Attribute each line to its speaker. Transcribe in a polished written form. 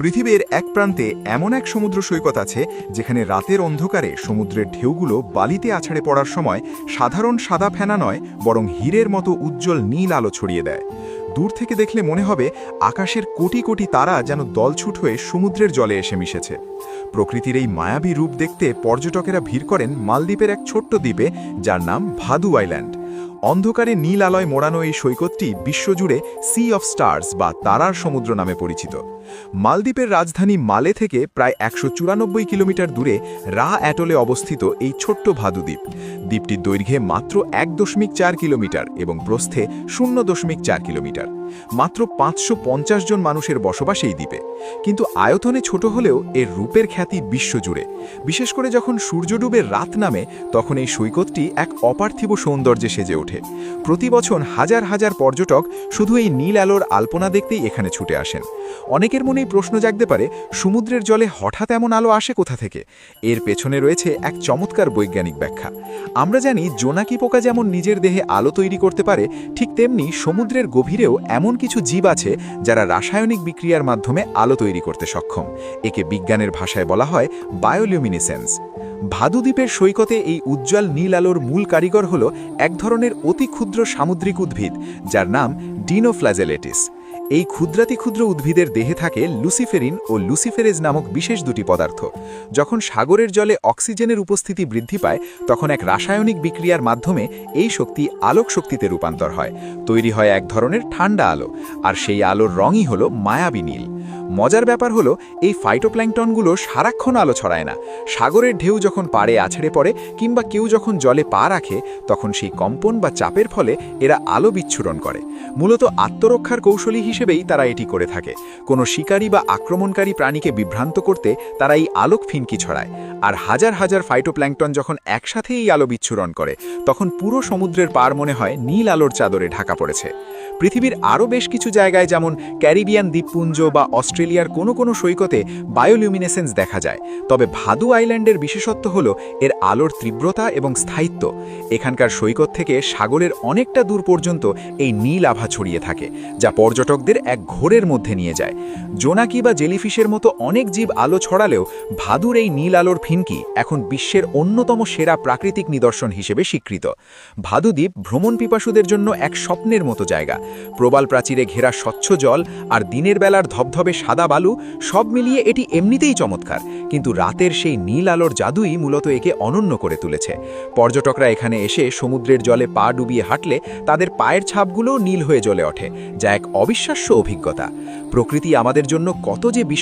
Speaker 1: পৃথিবীর এক প্রান্তে এমন এক সমুদ্র সৈকত আছে যেখানে রাতের অন্ধকারে সমুদ্রের ঢেউগুলো বালিতে আছাড়ে পড়ার সময় সাধারণ সাদা ফেনা নয় বরং হীরের মতো উজ্জ্বল নীল আলো ছড়িয়ে দেয়। দূর থেকে দেখলে মনে হবে আকাশের কোটি কোটি তারা যেন দলছুট হয়ে সমুদ্রের জলে এসে মিশেছে। প্রকৃতির এই মায়াবী রূপ দেখতে পর্যটকেরা ভিড় করেন মালদ্বীপের এক ছোট্ট দ্বীপে, যার নাম ভাদু আইল্যান্ড। অন্ধকারে নীল আলোয় মোড়ানো এই সৈকতটি বিশ্বজুড়ে সি অফ স্টার্স বা তারার সমুদ্র নামে পরিচিত। মালদ্বীপের রাজধানী মালে থেকে প্রায় ১৯৪ কিলোমিটার দূরে রা অ্যাটলে অবস্থিত এই ছোট্ট ভাদু দ্বীপ। দ্বীপটির দৈর্ঘ্যে মাত্র ১.৪ কিলোমিটার এবং প্রস্থে ০.৪ কিলোমিটার। মাত্র ৫৫০ জন মানুষের বসবাস এই দ্বীপে, কিন্তু আয়তনে ছোট হলেও এর রূপের খ্যাতি বিশ্বজুড়ে। বিশেষ করে যখন সূর্য ডুবে রাত নামে তখন এই সৈকতটি এক অপার্থিব সৌন্দর্যে সেজে ওঠে। প্রতি বছর হাজার হাজার পর্যটক শুধু এই নীল আলোর আলপনা দেখতেই এখানে ছুটে আসেন। অনেকের মনেই প্রশ্ন জাগতে পারে, সমুদ্রের জলে হঠাৎ এমন আলো আসে কোথা থেকে? এর পেছনে রয়েছে এক চমৎকার বৈজ্ঞানিক ব্যাখ্যা। আমরা জানি জোনাকি পোকা যেমন নিজের দেহে আলো তৈরি করতে পারে, ঠিক তেমনি সমুদ্রের গভীরেও এমন কিছু জীব আছে যারা রাসায়নিক বিক্রিয়ার মাধ্যমে আলো তৈরি করতে সক্ষম। একে বিজ্ঞানের ভাষায় বলা হয় বায়োলিউমিনেসেন্স। ভাদু দ্বীপের সৈকতে এই উজ্জ্বল নীল আলোর মূল কারিগর হল এক ধরনের অতি ক্ষুদ্র সামুদ্রিক উদ্ভিদ, যার নাম ডিনোফ্লাজেলেটিস। এই ক্ষুদ্রাতি ক্ষুদ্র উদ্ভিদের দেহে থাকে লুসিফেরিন ও লুসিফেরেজ নামক বিশেষ দুটি পদার্থ। যখন সাগরের জলে অক্সিজেনের উপস্থিতি বৃদ্ধি পায় তখন এক রাসায়নিক বিক্রিয়ার মাধ্যমে এই শক্তি আলোক শক্তিতে রূপান্তর হয়। তৈরি হয় এক ধরনের ঠান্ডা আলো, আর সেই আলোর রঙই হলো মায়াবী নীল। মজার ব্যাপার হলো এই ফাইটোপ্ল্যাঙ্কটনগুলো সারাক্ষণ আলো ছড়ায় না। সাগরের ঢেউ যখন পাড়ে আছড়ে পড়ে কিংবা কেউ যখন জলে পা রাখে তখন সেই কম্পন বা চাপের ফলে এরা আলো বিচ্ছুরণ করে। মূলত আত্মরক্ষার কৌশলী হিসেবেই তারা এটি করে থাকে। কোনো শিকারী বা আক্রমণকারী প্রাণীকে বিভ্রান্ত করতে তারা এই আলোক ফিনকি ছড়ায়। আর হাজার হাজার ফাইটোপ্ল্যাঙ্কটন যখন একসাথে এই আলো বিচ্ছুরণ করে তখন পুরো সমুদ্রের পার মনে হয় নীল আলোর চাদরে ঢাকা পড়েছে। পৃথিবীর আরও বেশ কিছু জায়গায় যেমন ক্যারিবিয়ান দ্বীপপুঞ্জ বা অস্ট্রেলিয়ার কোনো কোনো সৈকতে বায়োলিউমিনেসেন্স দেখা যায়, তবে ভাদু আইল্যান্ডের বিশেষত্ব হল এর আলোর তীব্রতা এবং স্থায়িত্ব। এখানকার সৈকত থেকে সাগরের অনেকটা দূর পর্যন্ত এই নীল আভা ছড়িয়ে থাকে, যা পর্যটকদের এক ঘোরের মধ্যে নিয়ে যায়। জোনাকি বা জেলিফিশের মতো অনেক জীব আলো ছড়ালেও ভাদুর এই নীল আলোর ফিনকি এখন বিশ্বের অন্যতম সেরা প্রাকৃতিক নিদর্শন হিসেবে স্বীকৃত। ভাদু দ্বীপ ভ্রমণ পিপাসুদের জন্য এক স্বপ্নের মতো জায়গা। প্রবাল প্রাচীরে ঘেরা স্বচ্ছ জল আর দিনের বেলার ধবধবে সাদা বালু, সব মিলিয়ে এটি এমনিতেই চমৎকার, কিন্তু রাতের সেই নীল আলোর জাদুই মূলত একে অনন্য করে তুলেছে। পর্যটকরা এখানে এসে সমুদ্রের জলে পা ডুবিয়ে হাঁটলে তাদের পায়ের ছাপগুলোও নীল হয়ে জ্বলে ওঠে, যা এক অবিশ্বাস্য অভিজ্ঞতা। প্রকৃতি আমাদের জন্য কত যে